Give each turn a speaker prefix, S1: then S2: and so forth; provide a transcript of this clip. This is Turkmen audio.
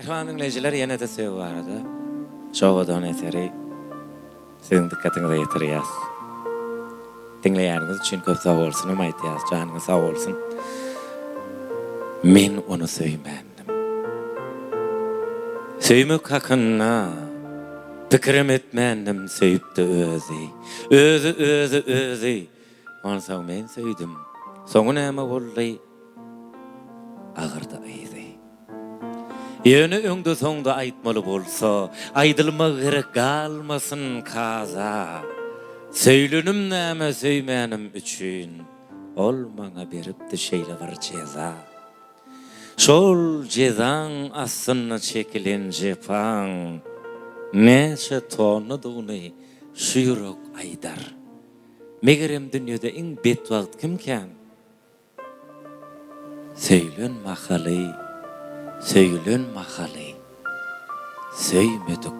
S1: Erhan dinleyiciler ýene de söýüp barada. Şowdan eteri siziň dikkatiňize ýetirýäs. Dinleýäriniz üçin köp sag bolsun, aýtýas, janyňyz sag bolsun. Men onu söýmändim. Söýmek hakyna pikirim etmändim, söýüpdi özü. Özü. Onu soň men söýdüm. Soňu näme boldy? Agyrda aýdy. Ýöne öňde soňda aýtmaly bolsa, aýdylmak gerek galmasyn kaza. Söýlenim näme söýmänim üçin, ol maňa beripdi şeýle bir ceza. Şol jezaň asyna çekilen jepaň, neçe tonnudyny şu ýürek aýdar. Megerem dünýede iň bedbagt kimken? Söýlen mahaly, söýmedik